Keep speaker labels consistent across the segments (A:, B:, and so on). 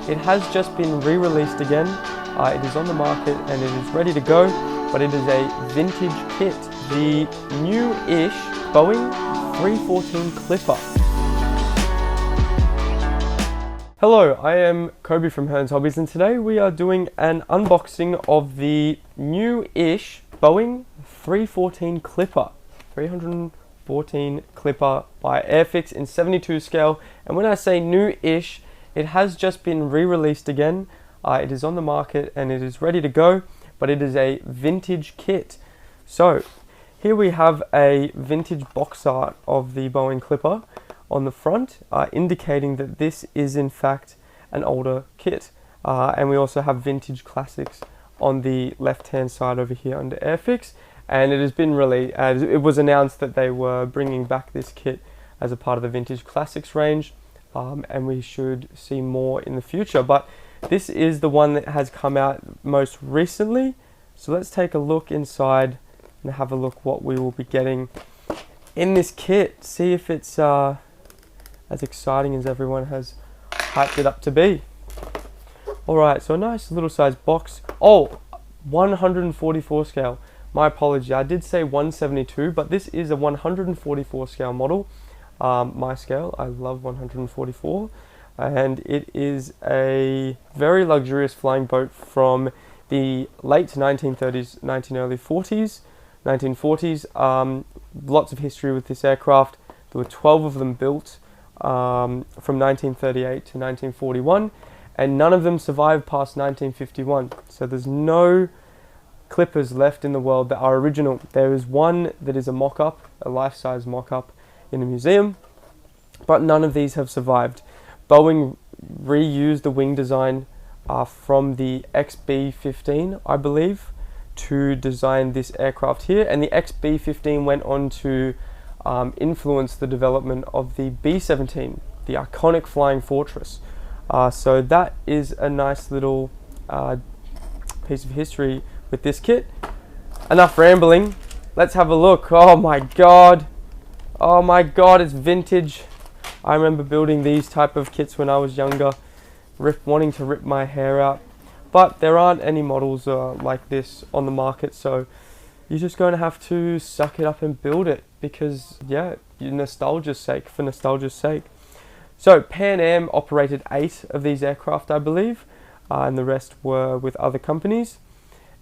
A: It has just been re-released again. It is on the market and it is ready to go, but it is a vintage kit. The new-ish Boeing 314 Clipper. Hello, I am Kobey from Hearns Hobbies, and today we are doing an unboxing of the new-ish Boeing 314 Clipper. 314 Clipper by Airfix in 72 scale. And when I say new-ish, it has just been re-released again. It is on the market and it is ready to go, but it is a vintage kit. So here we have a vintage box art of the Boeing Clipper on the front, indicating that this is in fact an older kit. And we also have Vintage Classics on the left hand side over here under Airfix. And it has been it was announced that they were bringing back this kit as a part of the Vintage Classics range, and we should see more in the future. But this is the one that has come out most recently. So let's take a look inside and have a look what we will be getting in this kit. See if it's as exciting as everyone has hyped it up to be. Alright, so a nice little size box. Oh, 144 scale. My apology, I did say 172, but this is a 144 scale model. My scale, I love 144. And it is a very luxurious flying boat from the late 1930s, early 40s, 1940s. Lots of history with this aircraft. There were 12 of them built from 1938 to 1941, and none of them survived past 1951. So there's no Clippers left in the world that are original. There is one that is a mock-up, a life-size mock-up in a museum, but none of these have survived. Boeing reused the wing design from the XB-15, I believe, to design this aircraft here, and the XB-15 went on to influence the development of the B-17, the iconic flying fortress. So that is a nice little piece of history with this kit. Enough rambling, let's have a look. Oh my god, it's vintage. I remember building these type of kits when I was younger, wanting to rip my hair out, but there aren't any models like this on the market, so you're just going to have to suck it up and build it, because yeah, for nostalgia's sake. So Pan Am operated 8 of these aircraft, I believe, and the rest were with other companies.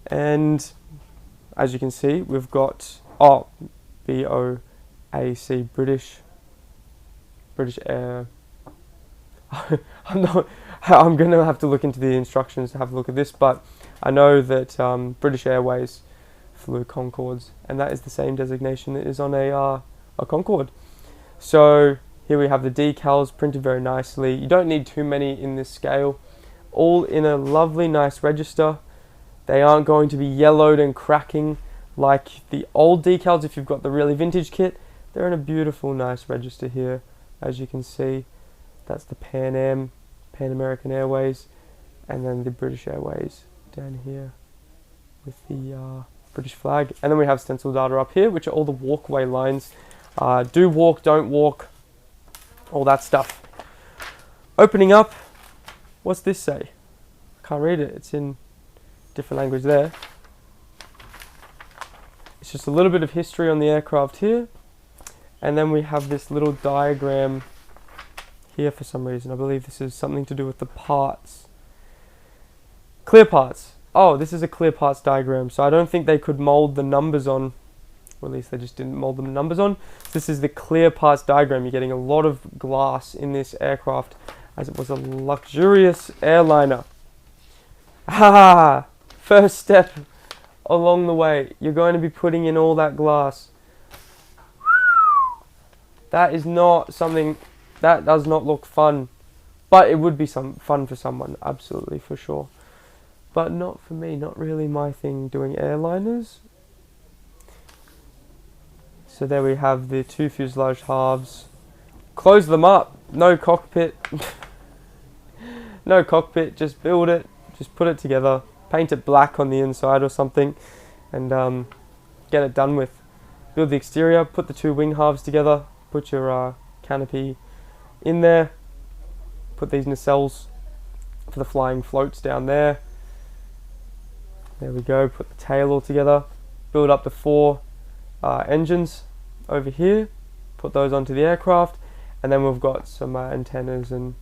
A: And as you can see, we've got BOAC, British Air. I'm gonna have to look into the instructions to have a look at this, but I know that British Airways flew Concords, and that is the same designation that is on a Concorde. So here we have the decals printed very nicely. You don't need too many in this scale, all in a lovely nice register. They aren't going to be yellowed and cracking like the old decals if you've got the really vintage kit. They're in a beautiful nice register here, as you can see. That's the Pan American Airways, and then the British Airways down here with the British flag. And then we have stencil data up here, which are all the walkway lines. Do walk, don't walk, all that stuff. Opening up, what's this say? I can't read it, it's in different language there. It's just a little bit of history on the aircraft here. And then we have this little diagram here for some reason. I believe this is something to do with the parts. Clear parts. Oh, this is a clear parts diagram. So I don't think they could mold the numbers on, or at least they just didn't mold the numbers on. This is the clear parts diagram. You're getting a lot of glass in this aircraft, as it was a luxurious airliner. First step along the way. You're going to be putting in all that glass. That is not something, that does not look fun, but it would be some fun for someone, absolutely, for sure. But not for me, not really my thing doing airliners. So there we have the 2 fuselage halves. Close them up, no cockpit. No cockpit, just build it, just put it together, paint it black on the inside or something, and get it done with. Build the exterior, put the 2 wing halves together, put your canopy in there, put these nacelles for the flying floats down there. There we go, put the tail all together, build up the 4 engines over here, put those onto the aircraft, and then we've got some antennas and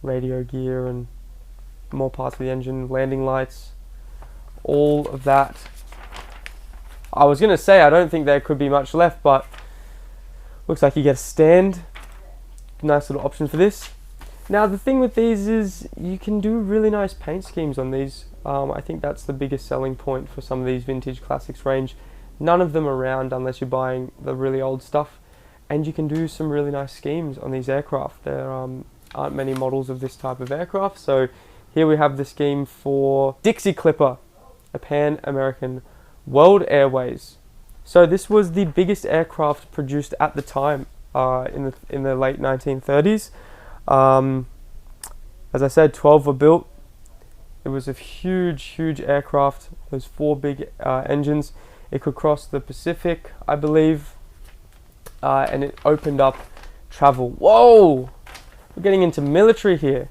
A: radio gear and more parts of the engine, landing lights, all of that. I was going to say I don't think there could be much left, but looks like you get a stand. Nice little option for this. Now the thing with these is you can do really nice paint schemes on these. I think that's the biggest selling point for some of these vintage classics range. None of them are round unless you're buying the really old stuff, and you can do some really nice schemes on these aircraft. There aren't many models of this type of aircraft, so here we have the scheme for Dixie Clipper, a Pan-American World Airways. So this was the biggest aircraft produced at the time in the late 1930s. As I said, 12 were built. It was a huge aircraft. Those 4 big engines. It could cross the Pacific, I believe, and it opened up travel. Whoa! We're getting into military here.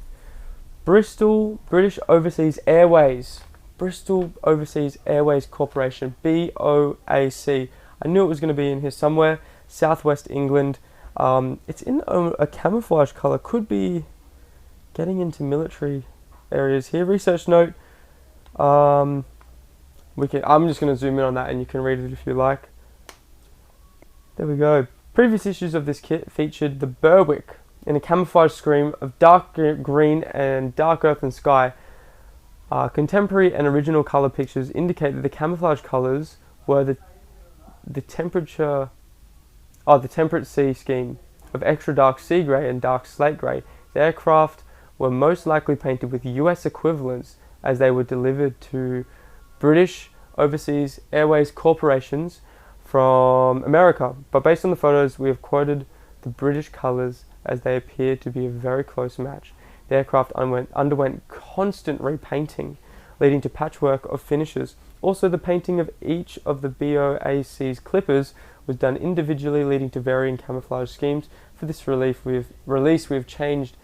A: Bristol British Overseas Airways. Bristol Overseas Airways Corporation, BOAC. I knew it was going to be in here somewhere. Southwest England. It's in a camouflage colour. Could be getting into military areas here. Research note. I'm just going to zoom in on that and you can read it if you like. There we go. Previous issues of this kit featured the Berwick in a camouflage scheme of dark green and dark earth and sky. Contemporary and original colour pictures indicate that the camouflage colours were the temperate sea scheme of extra dark sea grey and dark slate grey. The aircraft were most likely painted with US equivalents as they were delivered to British Overseas Airways Corporations from America, but based on the photos we have quoted the British colours as they appear to be a very close match. The aircraft underwent constant repainting, leading to patchwork of finishes. Also, the painting of each of the BOAC's clippers was done individually, leading to varying camouflage schemes. For this release, we've changed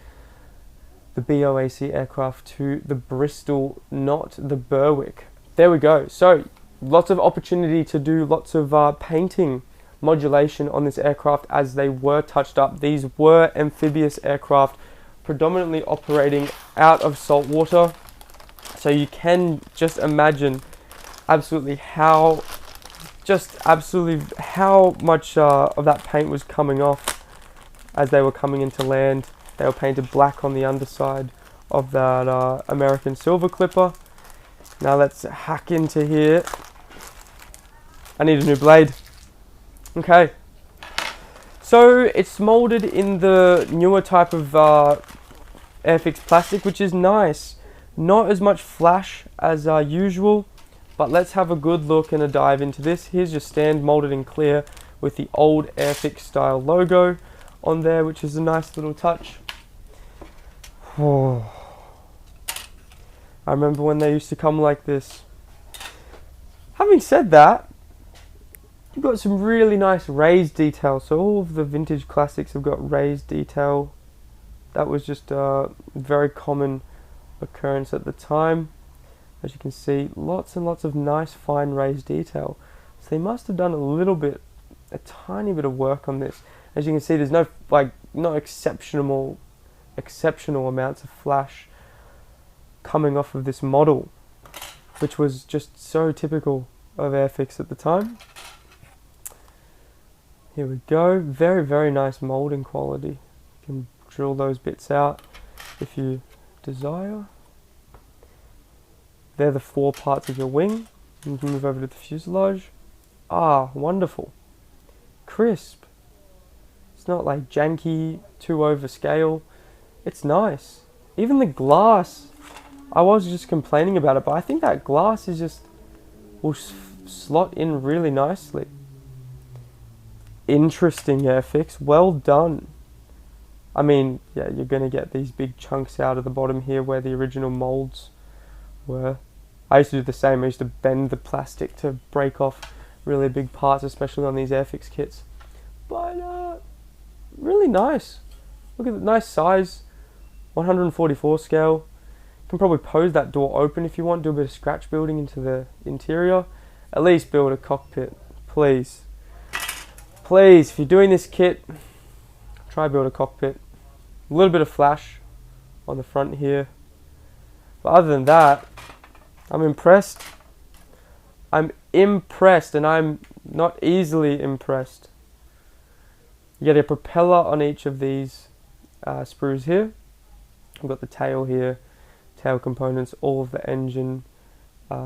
A: the BOAC aircraft to the Bristol, not the Berwick. There we go. So, lots of opportunity to do lots of painting modulation on this aircraft as they were touched up. These were amphibious aircraft, predominantly operating out of salt water, so you can just imagine absolutely how much of that paint was coming off as they were coming into land. They were painted black on the underside of that American Silver Clipper. Now let's hack into here. I need a new blade. Okay, so it's molded in the newer type of Airfix plastic, which is nice. Not as much flash as usual, but let's have a good look and a dive into this. Here's your stand molded in clear with the old Airfix style logo on there, which is a nice little touch. Oh. I remember when they used to come like this. Having said that, you've got some really nice raised detail. So all of the vintage classics have got raised detail. That was just a very common occurrence at the time. As you can see, lots and lots of nice fine raised detail. So they must have done a tiny bit of work on this. As you can see, there's no exceptional amounts of flash coming off of this model, which was just so typical of Airfix at the time. Here we go. Very, very nice molding quality. You can drill those bits out if you desire. They're the 4 parts of your wing. You can move over to the fuselage. Ah, wonderful. Crisp. It's not like janky, too over scale. It's nice. Even the glass, I was just complaining about it, but I think that glass will slot in really nicely. Interesting Airfix, well done. I mean, yeah, you're going to get these big chunks out of the bottom here where the original molds were. I used to do the same. I used to bend the plastic to break off really big parts, especially on these Airfix kits. But really nice. Look at the nice size, 144 scale. can probably pose that door open if you want, do a bit of scratch building into the interior. At least build a cockpit, please. Please, if you're doing this kit, try build a cockpit. A little bit of flash on the front here. But other than that, I'm impressed. I'm impressed, and I'm not easily impressed. You get a propeller on each of these sprues here. I've got the tail here, tail components, all of the engine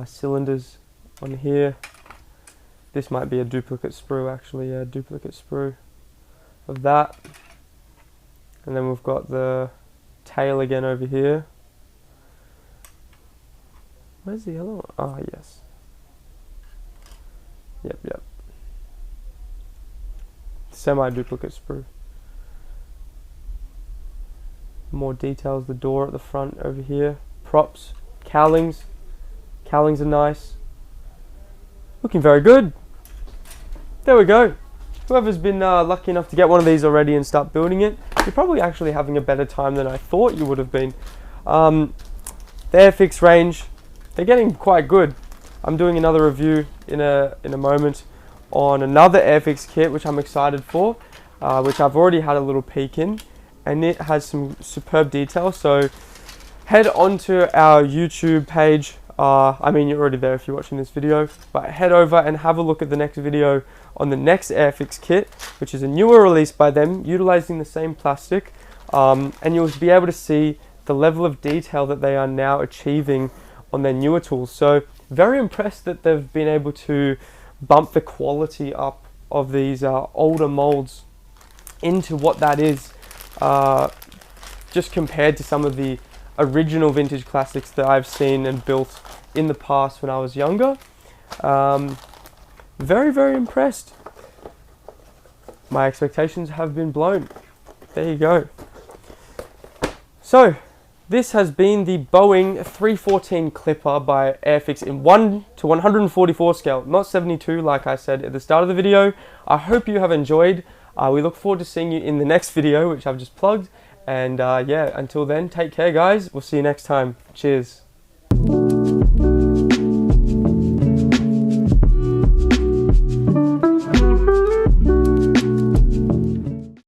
A: cylinders on here. This might be a duplicate sprue actually, a duplicate sprue of that. And then we've got the tail again over here. Where's the yellow one? Ah, yes. Yep. Semi-duplicate sprue. More details, the door at the front over here. Props, cowlings. Cowlings are nice. Looking very good. There we go. Whoever's been lucky enough to get one of these already and start building it, you're probably actually having a better time than I thought you would have been. The Airfix range, they're getting quite good. I'm doing another review in a moment on another Airfix kit, which I'm excited for, which I've already had a little peek in, and it has some superb detail. So head onto our YouTube page. I mean, you're already there if you're watching this video, but head over and have a look at the next video on the next Airfix kit, which is a newer release by them, utilizing the same plastic, and you'll be able to see the level of detail that they are now achieving on their newer tools. So very impressed that they've been able to bump the quality up of these older molds into what that is, just compared to some of the original vintage classics that I've seen and built in the past when I was younger. Very impressed. My expectations have been blown. There you go. So this has been the Boeing 314 Clipper by Airfix in 1:144 scale, not 72 like I said at the start of the video. I hope you have enjoyed. We look forward to seeing you in the next video, which I've just plugged. And yeah, until then, take care guys. We'll see you next time. Cheers.